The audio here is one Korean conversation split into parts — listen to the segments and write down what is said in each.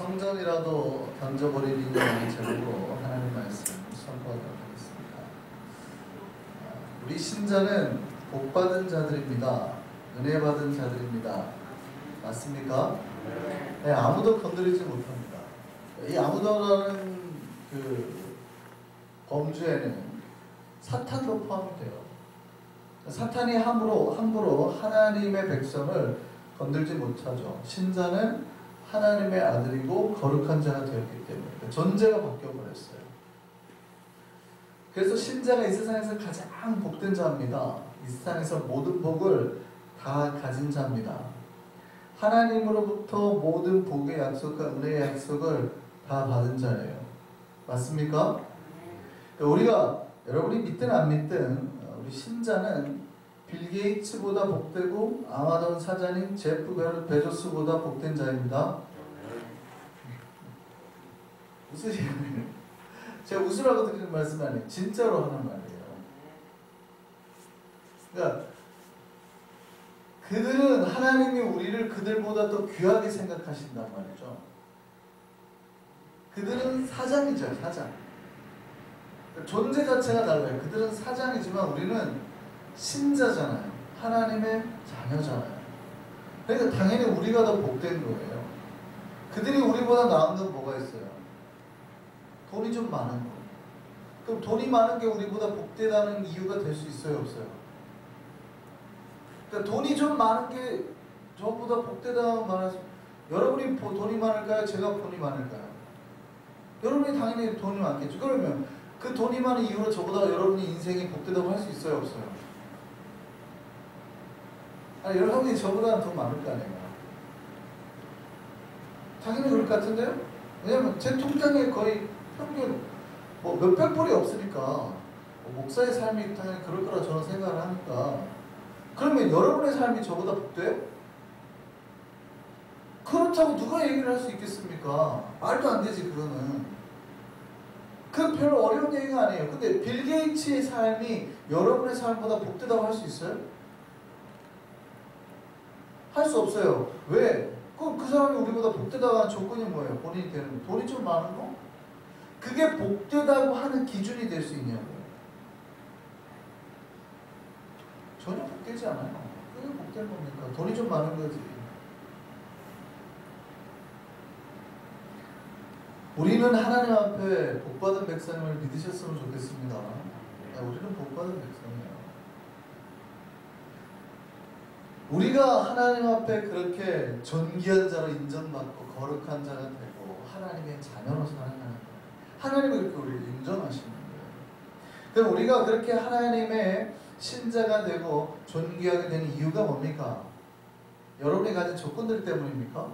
성전이라도 던져버리리니 제목으로 하나님 말씀 선포하도록 하겠습니다. 우리 신자는 복받은 자들입니다. 은혜 받은 자들입니다. 맞습니까? 네, 아무도 건드리지 못합니다. 이 아무도라는 그 범주에는 사탄도 포함돼요. 사탄이 함부로 하나님의 백성을 건들지 못하죠. 신자는 하나님의 아들이고 거룩한 자가 되었기 때문에 존재가 바뀌어버렸어요. 그래서 신자가 이 세상에서 가장 복된 자입니다. 이 세상에서 모든 복을 다 가진 자입니다. 하나님으로부터 모든 복의 약속과 은혜의 약속을 다 받은 자예요. 맞습니까? 우리가 여러분이 믿든 안 믿든 우리 신자는 빌 게이츠보다 복되고 아마존 사장인 제프 베조스보다 복된 자입니다. 웃으시네요. 제가 웃으라고 드리는 말씀이 아니에요. 진짜로 하는 말이에요. 그러니까 그들은 하나님이 우리를 그들보다 더 귀하게 생각하신단 말이죠. 그들은 사장이죠, 사장. 존재 자체가 달라요. 그들은 사장이지만 우리는 신자잖아요. 하나님의 자녀잖아요. 그러니까 당연히 우리가 더 복된 거예요. 그들이 우리보다 나은 건 뭐가 있어요? 돈이 좀 많은 거. 그럼 돈이 많은 게 우리보다 복되다는 이유가 될 수 있어요, 없어요? 그러니까 돈이 좀 많은 게 저보다 복되다고 말하죠. 여러분이 돈이 많을까요? 제가 돈이 많을까요? 여러분이 당연히 돈이 많겠죠. 그러면 그 돈이 많은 이유로 저보다 여러분이 인생이 복되다고 할 수 있어요, 없어요? 아니, 여러분이 저보다는 더 많을 거 아니에요. 당연히 그럴 것 같은데요? 왜냐면 제 통장에 거의 평균 뭐 몇백 불이 없으니까 목사의 삶이 당연히 그럴 거라 저는 생각을 하니까. 그러면 여러분의 삶이 저보다 복돼요? 그렇다고 누가 얘기를 할 수 있겠습니까? 말도 안 되지, 그거는. 그 별로 어려운 얘기가 아니에요. 근데 빌 게이츠의 삶이 여러분의 삶보다 복되다고 할 수 있어요? 할 수 없어요. 왜? 그 사람이 우리보다 복되다고 하는 조건이 뭐예요? 본인이 되는 거. 돈이 좀 많은 거? 그게 복되다고 하는 기준이 될 수 있냐고요. 전혀 복되지 않아요. 그게 복된 겁니까? 돈이 좀 많은 거지. 우리는 하나님 앞에 복받은 백성을 믿으셨으면 좋겠습니다. 우리는 복받은 백성이에요. 우리가 하나님 앞에 그렇게 존귀한 자로 인정받고 거룩한 자가 되고 하나님의 자녀로 살아가는 거예요. 하나님이 그렇게 우리를 인정하시는 거예요. 그럼 우리가 그렇게 하나님의 신자가 되고 존귀하게 되는 이유가 뭡니까? 여러분이 가진 조건들 때문입니까?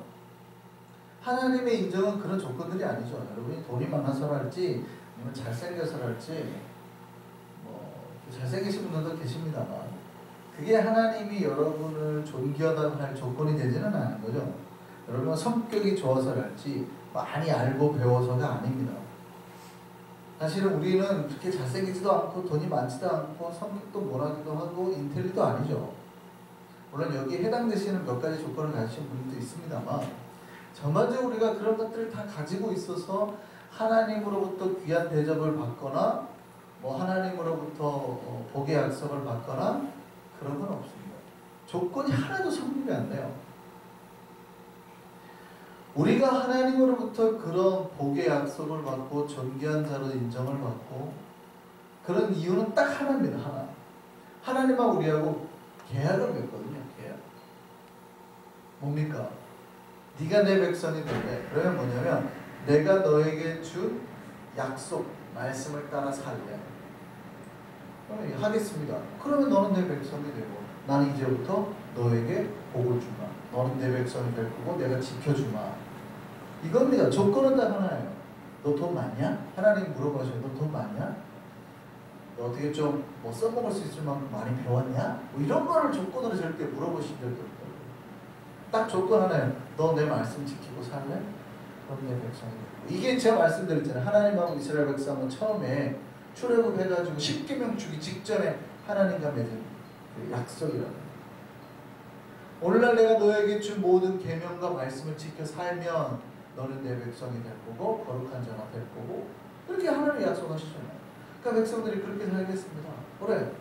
하나님의 인정은 그런 조건들이 아니죠. 여러분이 돈이 많아서랄지 아니면 잘생겨서랄지 뭐 잘생기신 분들도 계십니다만 그게 하나님이 여러분을 존귀하다고 할 조건이 되지는 않은 거죠. 여러분 성격이 좋아서랄지 많이 알고 배워서가 아닙니다. 사실은 우리는 그렇게 잘생기지도 않고 돈이 많지도 않고 성격도 못하기도 하고 인텔리도 아니죠. 물론 여기에 해당되시는 몇 가지 조건을 가지신 분들도 있습니다만 전반적으로 우리가 그런 것들을 다 가지고 있어서 하나님으로부터 귀한 대접을 받거나 뭐 하나님으로부터 복의 약속을 받거나 그런 건 없습니다. 조건이 하나도 성립이 안 돼요. 우리가 하나님으로부터 그런 복의 약속을 받고 존귀한 자로 인정을 받고 그런 이유는 딱 하나입니다. 하나. 하나님하고 우리하고 계약을 맺거든요. 계약. 뭡니까? 네가 내 백성이 되래. 그러면 뭐냐면 내가 너에게 준 약속, 말씀을 따라 살래. 하겠습니다. 그러면 너는 내 백성이 되고 나는 이제부터 너에게 복을 주마. 너는 내 백성이 될 거고 내가 지켜주마. 이겁니다. 조건은 딱 하나예요. 너 돈 많냐? 하나님 물어보셔요. 너 돈 많냐? 너 어떻게 좀 뭐 써먹을 수 있을 만큼 많이 배웠냐? 뭐 이런 거를 조건으로 절대 물어보신 적이 없다고. 딱 조건 하나예요. 너 내 말씀 지키고 살래? 그럼 내 백성이 되고. 이게 제가 말씀드렸잖아요. 하나님하고 이스라엘 백성은 처음에 출애굽해가지고 10계명 주기 직전에 하나님과 맺은 그 약속이라는 거예요. 오늘날 내가 너에게 준 모든 계명과 말씀을 지켜 살면 너는 내 백성이 될 거고 거룩한 자가 될 거고 그렇게 하나님이 약속하시잖아요. 그러니까 백성들이 그렇게 살겠습니다. 그래,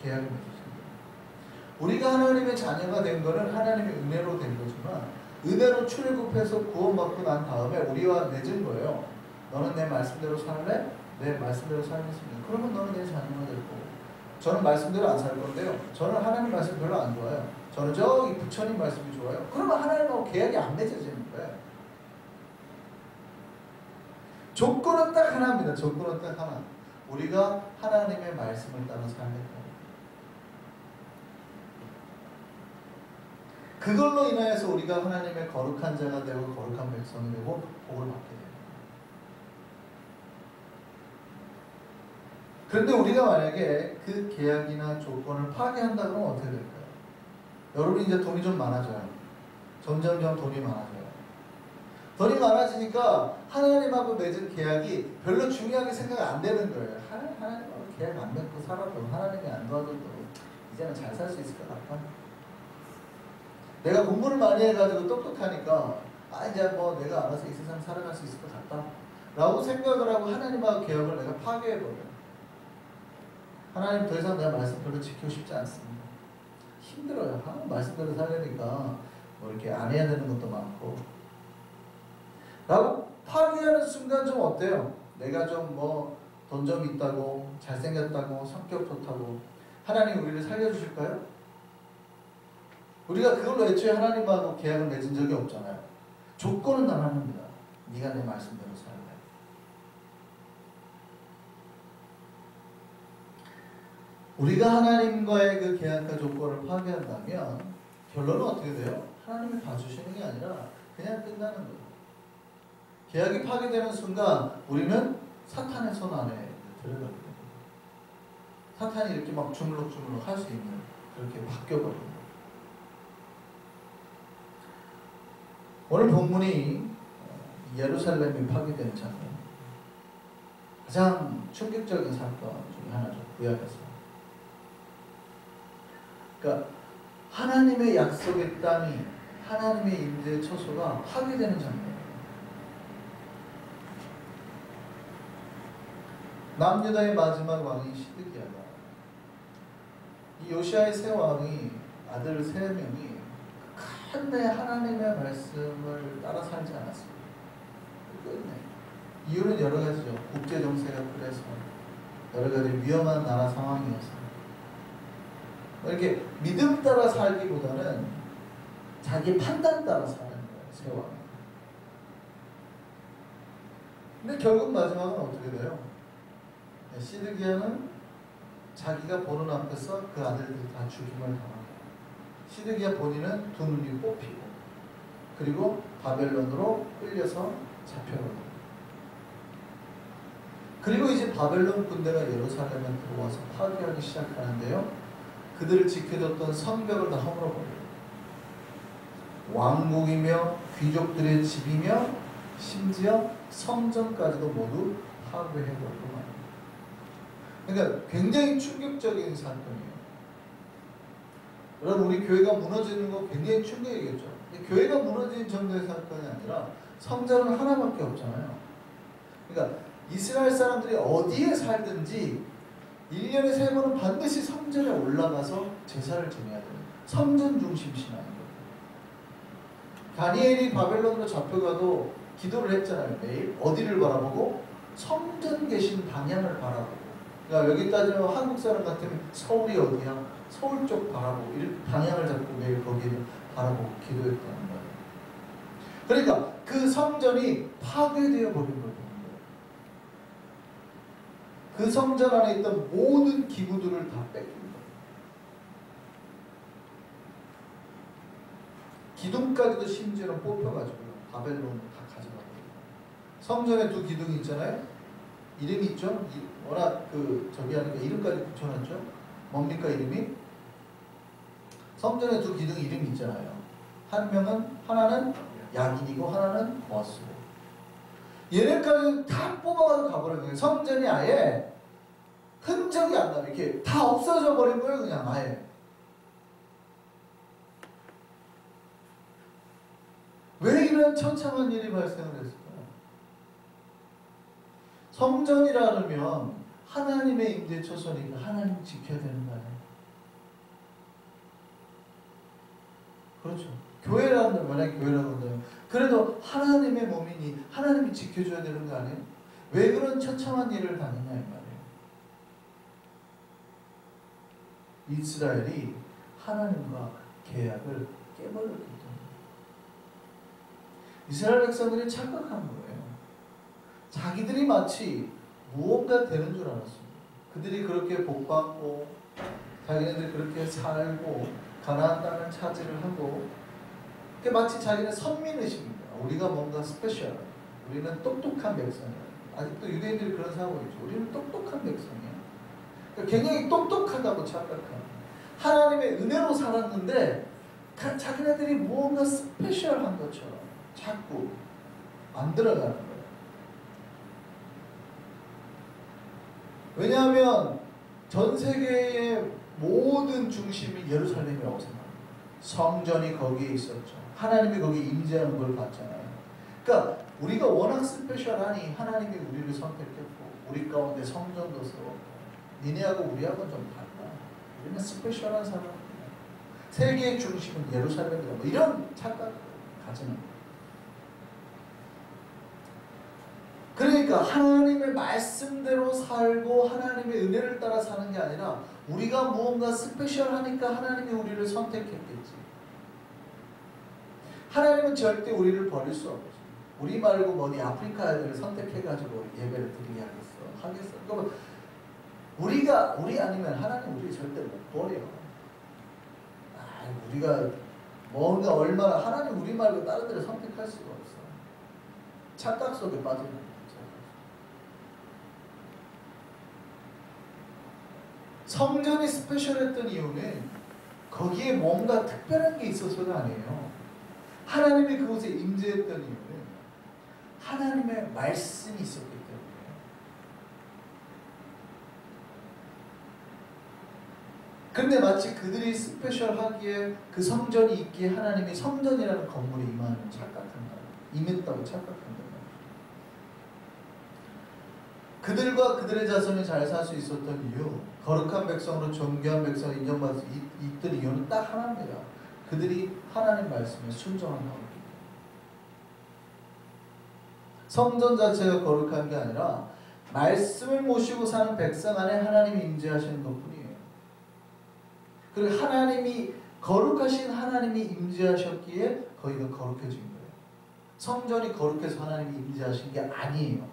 계약을 맺으십니다. 우리가 하나님의 자녀가 된 것은 하나님의 은혜로 된 거지만 은혜로 출애굽해서 구원받고 난 다음에 우리와 맺은 거예요. 너는 내 말씀대로 살래? 내 말씀대로 살겠습니다. 그러면 너는 내 자녀가 될 거고 저는 말씀대로 안 살 건데요. 저는 하나님 말씀 별로 안 좋아요. 저는 저기 부처님 말씀이 좋아요. 그러면 하나님하고 계약이 안 맺어지는 거예요. 조건은 딱 하나입니다. 조건은 딱 하나. 우리가 하나님의 말씀을 따라 살겠다. 그걸로 인하여서 우리가 하나님의 거룩한 자가 되고 거룩한 백성이 되고 복을 받게 돼요. 그런데 우리가 만약에 그 계약이나 조건을 파괴한다 그러면 어떻게 될까요? 여러분이 이제 돈이 좀 많아져요. 점점점 돈이 많아져요. 돈이 많아지니까 하나님하고 맺은 계약이 별로 중요하게 생각 안 되는 거예요. 하나님하고 계약 안 맺고 살아도 하나님이 안 도와줘도 이제는 잘 살 수 있을 것 같다. 내가 공부를 많이 해가지고 똑똑하니까 이제 뭐 내가 알아서 이 세상 살아갈 수 있을 것 같다 라고 생각을 하고 하나님하고 계약을 내가 파괴해버려요. 하나님 더 이상 내가 말씀 별로 지키고 싶지 않습니다. 힘들어요. 하나님 말씀대로 살려니까 뭐 이렇게 안 해야 되는 것도 많고 라고 파괴하는 순간 좀 어때요? 내가 좀 뭐 돈 좀 있다고 잘생겼다고 성격 좋다고 하나님 우리를 살려주실까요? 우리가 그걸로 애초에 하나님하고 계약을 맺은 적이 없잖아요. 조건은 단 하나입니다. 네가 내 말씀대로 살래. 우리가 하나님과의 그 계약과 조건을 파괴한다면 결론은 어떻게 돼요? 하나님이 봐주시는 게 아니라 그냥 끝나는 거예요. 계약이 파괴되는 순간 우리는 사탄의 손 안에 들어가게 됩니다. 사탄이 이렇게 막 주물럭주물럭 할 수 있는 그렇게 바뀌어버립니다. 오늘 본문이 예루살렘이 파괴되는 장면, 가장 충격적인 사건 중에 하나죠. 구약에서. 그러니까 하나님의 약속의 땅이 하나님의 임재의 처소가 파괴되는 장면이에요. 남유다의 마지막 왕이 시드기야가 이 요시아의 세 왕이 아들 세 명이 끝내 하나님의 말씀을 따라 살지 않았습니다. 끝내. 이유는 여러 가지죠. 국제 정세가 그래서 여러 가지 위험한 나라 상황이어서 이렇게 믿음 따라 살기보다는 자기 판단 따라 사는 거예요. 세 왕. 근데 결국 마지막은 어떻게 돼요? 시드기야는 자기가 보는 앞에서 그 아들들이 다 죽임을 당하고 시드기야 본인은 두 눈이 뽑히고 그리고 바벨론으로 끌려서 잡혀가고 그리고 이제 바벨론 군대가 예루살렘에 들어와서 파괴하기 시작하는데요. 그들을 지켜줬던 성벽을 다 허물어버려요. 왕국이며 귀족들의 집이며 심지어 성전까지도 모두 파괴해버리고 말입니다. 그러니까 굉장히 충격적인 사건이에요. 여러분 우리 교회가 무너지는 거 굉장히 충격이겠죠. 근데 교회가 무너진 정도의 사건이 아니라 성전은 하나밖에 없잖아요. 그러니까 이스라엘 사람들이 어디에 살든지 1년에 3번은 반드시 성전에 올라가서 제사를 지내야 돼요. 성전 중심 신앙인 거예요. 다니엘이 바벨론으로 잡혀가도 기도를 했잖아요. 매일 어디를 바라보고 성전 계신 방향을 바라보고. 그러니까 여기 따지면 한국 사람 같으면 서울이 어디야? 서울 쪽 바라보고 이렇게 방향을 잡고 매일 거기를 바라보고 기도했다는 거예요. 그러니까 그 성전이 파괴되어 버린 거예요. 그 성전 안에 있던 모든 기구들을 다 뺏긴 거예요. 기둥까지도 심지어는 뽑혀가지고 바벨론을 다 가져가고. 성전에 두 기둥이 있잖아요. 이름이 있죠. 워낙 저기 하니까 이름까지 붙여놨죠. 뭡니까 이름이? 성전에 두 기둥 이름이 있잖아요. 하나는 야긴이고 하나는 보아스고. 얘네까지 다 뽑아가지고 가버린 거예요. 성전이 아예 흔적이 안 나요. 이렇게 다 없어져 버린 거예요. 그냥 아예. 왜 이런 처참한 일이 발생을 했을까요? 성전이라면 하나님의 임재 처소니까 하나님 지켜야 되는 거 아니에요? 그렇죠. 교회라는 만약에 교회라고 한다면 그래도 하나님의 몸이니 하나님이 지켜줘야 되는 거 아니에요? 왜 그런 처참한 일을 당했냐 이 말이에요. 이스라엘이 하나님과 계약을 깨버렸기 때문에. 이스라엘 백성들이 착각한 거예요. 자기들이 마치 무언가 되는 줄 알았습니다. 그들이 그렇게 복받고 자기네들이 그렇게 살고 가나안 땅을 차지를 하고 마치 자기는 선민의식입니다. 우리가 뭔가 스페셜, 우리는 똑똑한 백성이야. 아직도 유대인들이 그런 생각을 하고 있죠. 우리는 똑똑한 백성이야. 그러니까 굉장히 똑똑하다고 착각합니다. 하나님의 은혜로 살았는데 자기네들이 무언가 스페셜한 것처럼 자꾸 만들어가는 거예요. 왜냐하면 전 세계의 모든 중심이 예루살렘이라고 생각합니다. 성전이 거기에 있었죠. 하나님이 거기 임재하는 걸 봤잖아요. 그러니까 우리가 워낙 스페셜하니 하나님이 우리를 선택했고 우리 가운데 성전도 세웠고 니네하고 우리하고는 좀 달라. 우리는 스페셜한 사람이야. 세계의 중심은 예루살렘이다. 뭐 이런 착각을 가지는 거예요. 그러니까 하나님의 말씀대로 살고 하나님의 은혜를 따라 사는 게 아니라 우리가 무언가 스페셜하니까 하나님이 우리를 선택했겠지. 하나님은 절대 우리를 버릴 수 없죠. 우리 말고 뭐니 아프리카 애들을 선택해가지고 예배를 드리게 하겠어. 그러면 우리 아니면 하나님 우리 절대 못 버려. 우리가 뭔가 얼마나 하나님 우리 말고 다른 데를 선택할 수가 없어. 착각 속에 빠지는 거죠. 성전이 스페셜했던 이유는 거기에 뭔가 특별한 게 있어서가 아니에요. 하나님이 그곳에 임재했던 이유는 하나님의 말씀이 있었기 때문에. 근데 마치 그들이 스페셜하기에 그 성전이 있기에 하나님이 성전이라는 건물에 임하는 착각한 거예요. 임했다고 착각한 거예요. 그들과 그들의 자손이 잘 살 수 있었던 이유, 거룩한 백성으로 존귀한 백성을 인정받을 수 있던 이유는 딱 하나입니다. 그들이 하나님 말씀에 순종한 겁니다. 성전 자체가 거룩한 게 아니라 말씀을 모시고 사는 백성 안에 하나님이 임재하시는 것뿐이에요. 그리고 하나님이 거룩하신 하나님이 임재하셨기에 거기가 거룩해진 거예요. 성전이 거룩해서 하나님이 임재하신 게 아니에요.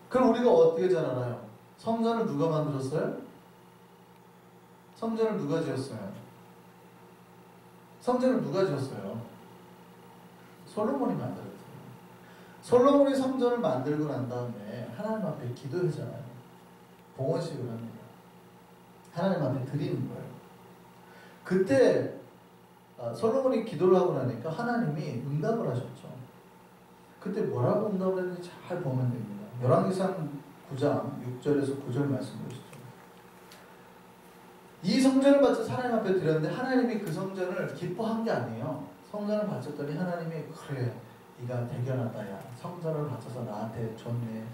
그럼 우리가 어떻게 잘 알아요? 성전을 누가 만들었어요? 성전을 누가 지었어요? 성전을 누가 지었어요? 솔로몬이 만들었어요. 솔로몬이 성전을 만들고 난 다음에 하나님 앞에 기도하잖아요. 봉헌식을 합니다. 하나님 앞에 드리는 거예요. 그때 솔로몬이 기도를 하고 나니까 하나님이 응답을 하셨죠. 그때 뭐라고 응답을 했는지 잘 보면 됩니다. 열왕기상 9장 6절에서 9절 말씀 보시죠. 이 성전을 바쳐서 하나님 앞에 드렸는데 하나님이 그 성전을 기뻐한 게 아니에요. 성전을 바쳤더니 하나님이 그래 네가 대견하다 야 성전을 바쳐서 나한테 줬네.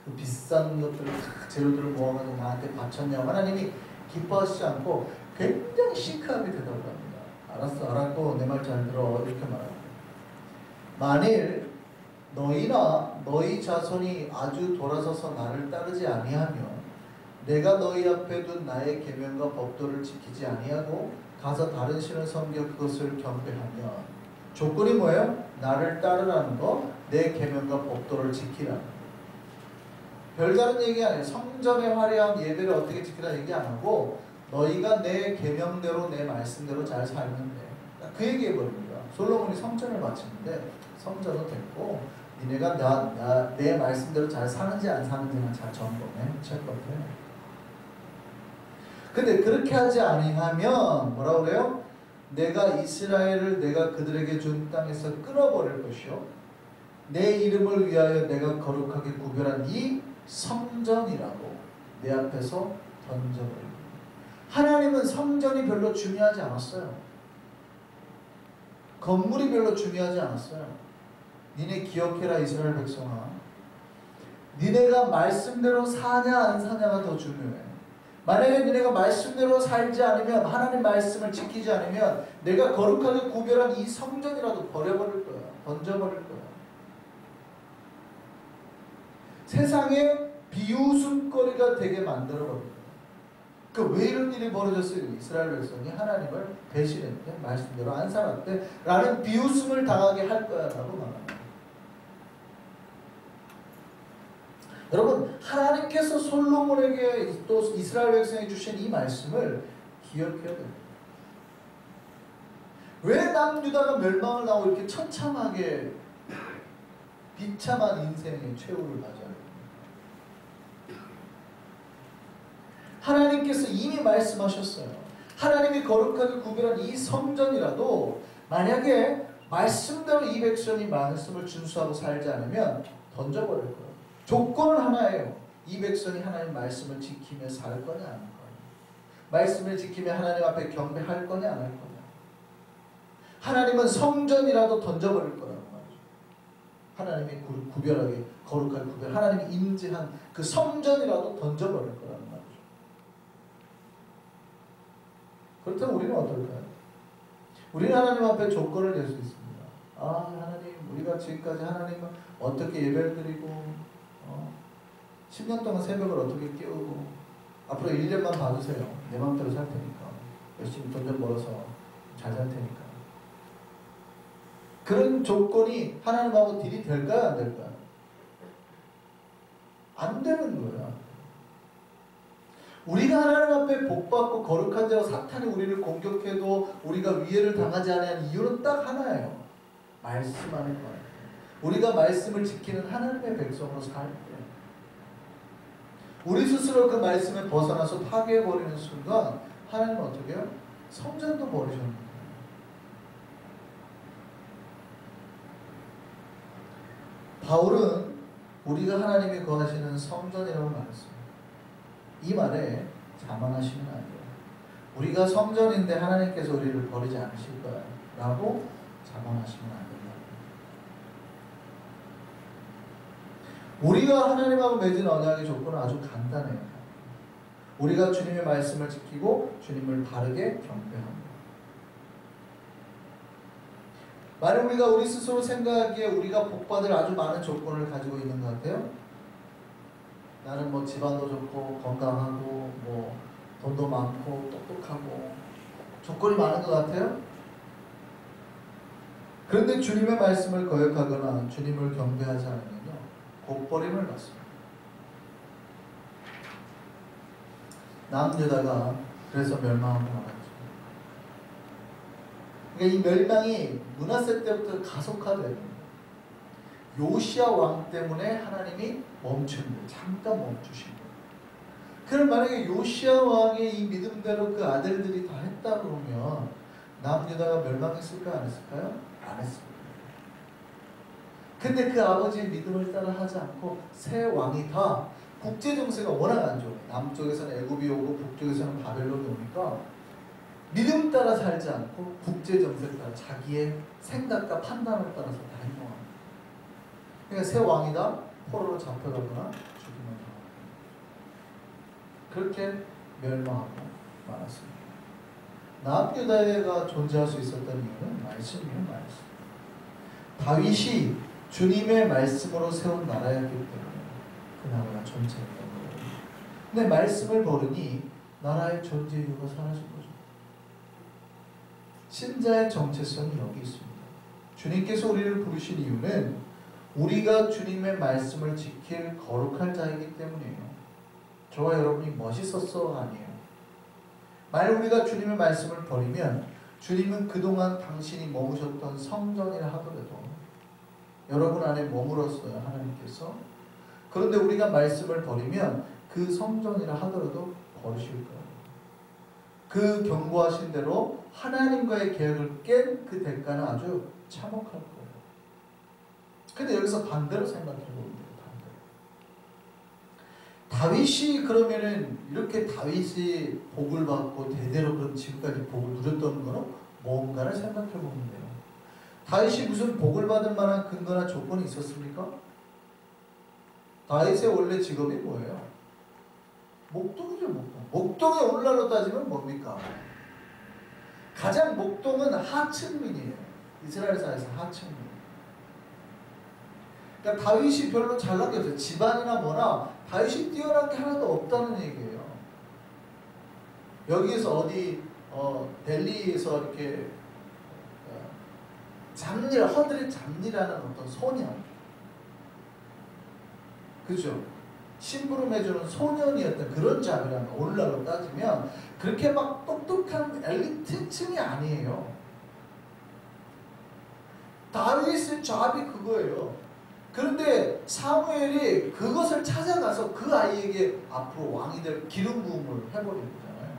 그 비싼 것들을 재료들을 모아가지고 나한테 바쳤냐고 하나님이 기뻐하시지 않고 굉장히 시크하게 대답을 합니다. 알았어 알았고 내 말 잘 들어 이렇게 말합니다. 만일 너희나 너희 자손이 아주 돌아서서 나를 따르지 아니하면 내가 너희 앞에 둔 나의 계명과 법도를 지키지 아니하고 가서 다른 신을 섬겨 그것을 경배하면 조건이 뭐예요? 나를 따르라는 거, 내 계명과 법도를 지키라는 거. 별다른 얘기 아니에요. 성전의 화려한 예배를 어떻게 지키라 얘기 안 하고 너희가 내 계명대로 내 말씀대로 잘 살면 돼. 그 얘기해버립니다. 솔로몬이 성전을 바치는데 성전은 됐고 니네가 내 말씀대로 잘 사는지 안 사는지만 잘 점검해. 체크해. 근데 그렇게 하지 아니하면 뭐라고 그래요? 내가 이스라엘을 내가 그들에게 준 땅에서 끊어버릴 것이요 내 이름을 위하여 내가 거룩하게 구별한 이 성전이라고 내 앞에서 던져버립니다. 하나님은 성전이 별로 중요하지 않았어요. 건물이 별로 중요하지 않았어요. 니네 기억해라 이스라엘 백성아. 니네가 말씀대로 사냐 안 사냐가 더 중요해. 만약에 니네가 말씀대로 살지 않으면, 하나님 말씀을 지키지 않으면 내가 거룩하게 구별한 이 성전이라도 버려버릴 거야. 던져버릴 거야. 세상에 비웃음거리가 되게 만들어버릴 거야. 왜 이런 일이 벌어졌어요? 이스라엘 백성이 하나님을 배신했대, 말씀대로 안 살았대 라는 비웃음을 당하게 할 거야 라고 말합니다. 여러분, 하나님께서 솔로몬에게 또 이스라엘 백성에 주신 이 말씀을 기억해야 됩니다. 왜 남유다가 멸망을 당하고 이렇게 처참하게 비참한 인생의 최후를 맞아야 됩니까? 하나님께서 이미 말씀하셨어요. 하나님이 거룩하게 구별한 이 성전이라도 만약에 말씀대로 이 백성이 말씀을 준수하고 살지 않으면 던져버릴 거예요. 조건은 하나예요. 이 백성이 하나님 말씀을 지키며 살 거냐 안 할 거냐. 말씀을 지키며 하나님 앞에 경배할 거냐 안 할 거냐. 하나님은 성전이라도 던져버릴 거라고 말이죠. 하나님이 구별하게 거룩하게 구별, 하나님이 임재한 그 성전이라도 던져버릴 거라는 말이죠. 그렇다면 우리는 어떨까요? 우리는 하나님 앞에 조건을 낼 수 있습니다. 하나님, 우리가 지금까지 하나님을 어떻게 예배를 드리고 10년 동안 새벽을 어떻게 깨우고 앞으로 1년만 봐주세요. 내 마음대로 살 테니까. 열심히 돈 좀 벌어서 잘 살 테니까. 그런 조건이 하나님하고 딜이 될까요? 안 될까요? 안 되는 거예요. 우리가 하나님 앞에 복받고 거룩한 자로 사탄이 우리를 공격해도 우리가 위해를 당하지 않는 이유는 딱 하나예요. 말씀하는 거예요. 우리가 말씀을 지키는 하나님의 백성으로 살 때 우리 스스로 그 말씀에 벗어나서 파괴해버리는 순간 하나님은 어떻게 해요? 성전도 버리셨는 거예요. 바울은 우리가 하나님이 거하시는 성전이라고 말했습니다. 이 말에 자만하시면 안 돼요. 우리가 성전인데 하나님께서 우리를 버리지 않으실 거야 라고 자만하시면 안 된다. 우리가 하나님하고 맺은 언약의 조건은 아주 간단해요. 우리가 주님의 말씀을 지키고 주님을 바르게 경배합니다. 만약 우리가 우리 스스로 생각하기에 우리가 복받을 아주 많은 조건을 가지고 있는 것 같아요. 나는 뭐 집안도 좋고 건강하고 뭐 돈도 많고 똑똑하고 조건이 많은 것 같아요. 그런데 주님의 말씀을 거역하거나 주님을 경배하지 않으면요 곧버림을 받습니다. 남유다가 그래서 멸망하고 말았죠. 그러니까 이 멸망이 므낫세 때부터 가속화돼요. 요시야 왕 때문에 하나님이 멈춘 거예요. 잠깐 멈추신 거예요. 그럼 만약에 요시야 왕의 이 믿음대로 그 아들들이 다 했다 그러면 남유다가 멸망했을까요? 안 했을까요? 안 했습니다. 근데 그 아버지의 믿음을 따라 하지 않고 새 왕이 다 국제 정세가 워낙 안 좋아요. 남쪽에서는 애굽이 오고 북쪽에서는 바벨론이 오니까 믿음 따라 살지 않고 국제 정세를 따라 자기의 생각과 판단을 따라서 다 행동합니다. 그러니까 새 왕이다 포로로 잡혀가거나 죽이면 당합니다. 그렇게 멸망하고 말았습니다. 남유다가 존재할 수 있었던 이유는 말씀이에요. 말씀. 다윗이 주님의 말씀으로 세운 나라였기 때문에 그 나라가 존재했던 거예요. 근데 말씀을 버리니 나라의 존재 이유가 사라진 거죠. 신자의 정체성이 여기 있습니다. 주님께서 우리를 부르신 이유는 우리가 주님의 말씀을 지킬 거룩할 자이기 때문이에요. 저와 여러분이 멋있었어가 아니에요. 만약 우리가 주님의 말씀을 버리면 주님은 그동안 당신이 머무셨던 성전이라 하더라도 여러분 안에 머물었어요. 하나님께서. 그런데 우리가 말씀을 버리면 그 성전이라 하더라도 버리실 거예요. 그 경고하신 대로 하나님과의 계약을 깬 그 대가는 아주 참혹할 거예요. 근데 여기서 반대로 생각해 보면 돼요. 반대로. 다윗이 그러면은 이렇게 다윗이 복을 받고 대대로 그럼 지금까지 복을 누렸던 거는 뭔가를 생각해 보면 돼요. 다윗이 무슨 복을 받을 만한 근거나 조건이 있었습니까? 다윗의 원래 직업이 뭐예요? 목동이죠, 목동. 목동의 오늘날로 따지면 뭡니까? 가장 목동은 하층민이에요. 이스라엘사에서 하층민. 그러니까 다윗이 별로 잘난 게 없어요. 집안이나 뭐나 다윗이 뛰어난 게 하나도 없다는 얘기예요. 여기에서 어디 델리에서 이렇게 잡일, 허들의 잡일하는 어떤 소년, 그죠? 심부름해주는 소년이었던 그런 잡이라는 거. 오늘날로 따지면 그렇게 막 똑똑한 엘리트층이 아니에요. 다윗의 잡이 그거예요. 그런데 사무엘이 그것을 찾아가서 그 아이에게 앞으로 왕이 될 기름 부음을 해버린 거잖아요.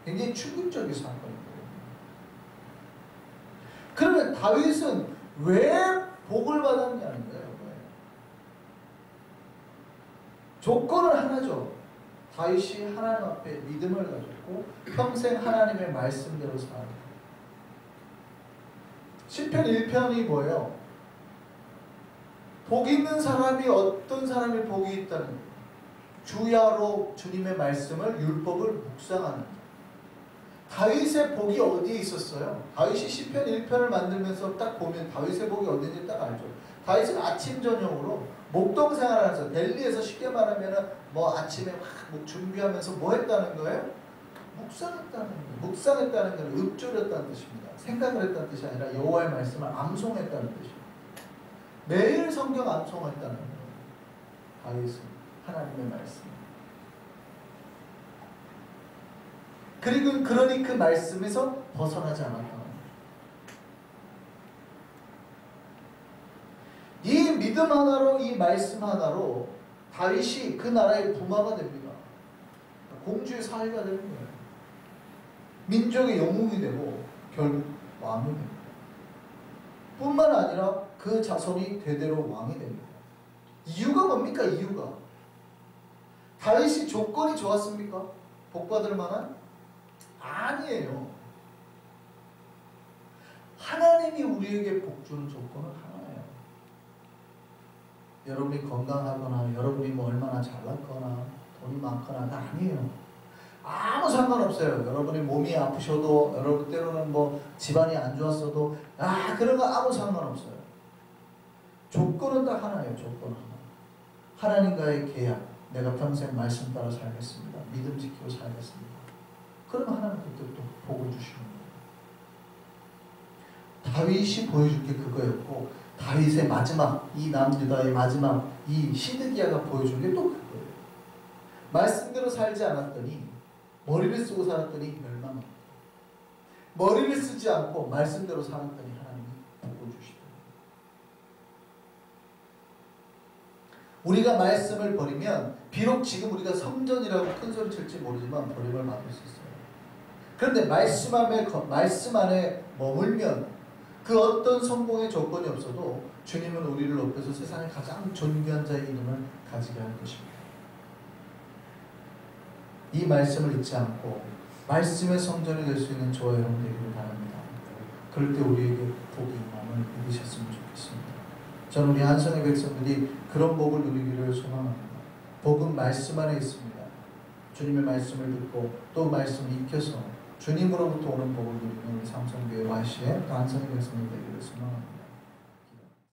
굉장히 충격적인 사건이거든요. 그러면 다윗은 왜 복을 받았냐는 거예요. 조건은 하나죠. 다윗이 하나님 앞에 믿음을 가졌고 평생 하나님의 말씀대로 살아요. 시편 1편이 뭐예요? 복 있는 사람이 어떤 사람이 복이 있다는 거예요. 주야로 주님의 말씀을 율법을 묵상하는. 다윗의 복이 어디에 있었어요? 다윗이 시편 1편을 만들면서 딱 보면 다윗의 복이 어딘지 딱 알죠. 다윗은 아침 저녁으로 목동 생활하면서 델리에서 쉽게 말하면 뭐 아침에 막 준비하면서 뭐 했다는 거예요? 묵상했다는 거예요. 묵상했다는 건 읊조렸다는 뜻입니다. 생각을 했다는 뜻이 아니라 여호와의 말씀을 암송했다는 뜻이에요. 매일 성경 암송했다는 거예요. 다윗은 하나님의 말씀. 그리고 그러니 그 말씀에서 벗어나지 않았다는 거예요. 이 믿음 하나로, 이 말씀 하나로 다윗이 그 나라의 부마가 됩니다. 공주의 사위가 되는 거예요. 민족의 영웅이 되고 결국 왕이 됩니다. 뿐만 아니라 그 자손이 대대로 왕이 됩니다. 이유가 뭡니까? 이유가 다윗이 조건이 좋았습니까? 복받을 만한? 아니에요. 하나님이 우리에게 복 주는 조건은 하나예요. 여러분이 건강하거나 여러분이 뭐 얼마나 잘났거나 돈이 많거나가 아니에요. 아무 상관없어요. 여러분이 몸이 아프셔도, 여러분 때로는 뭐 집안이 안 좋았어도 그런 거 아무 상관없어요. 조건은 딱 하나예요. 조건 하나. 하나님과의 계약. 내가 평생 말씀 따라 살겠습니다. 믿음 지키고 살겠습니다. 그러면 하나님 그때부터 복을 주시는 거예요. 다윗이 보여줄 게 그거였고, 다윗의 마지막, 이 남유다의 마지막 이 시드기야가 보여준 게 또 그거예요. 말씀대로 살지 않았더니, 머리를 쓰고 살았더니 멸망합니다. 머리를 쓰지 않고 말씀대로 살았더니 하나님이 복을 주시더라고요. 우리가 말씀을 버리면 비록 지금 우리가 성전이라고 큰 소리 칠지 모르지만 버림을 받을 수 있어요. 그런데 말씀 안에 머물면 그 어떤 성공의 조건이 없어도 주님은 우리를 높여서 세상에 가장 존귀한 자의 이름을 가지게 할 것입니다. 이 말씀을 잊지 않고 말씀의 성전이 될 수 있는 저와 여러분 되기를 바랍니다. 그럴 때 우리에게 복이 임함을 믿으셨으면 좋겠습니다. 저는 우리 한성의 백성들이 그런 복을 누리기를 소망합니다. 복은 말씀 안에 있습니다. 주님의 말씀을 듣고 또 말씀을 익혀서 주님으로부터 오는 복을 누리는 우리 삼성교회 YC의 한성의 백성들 되기를 소망합니다.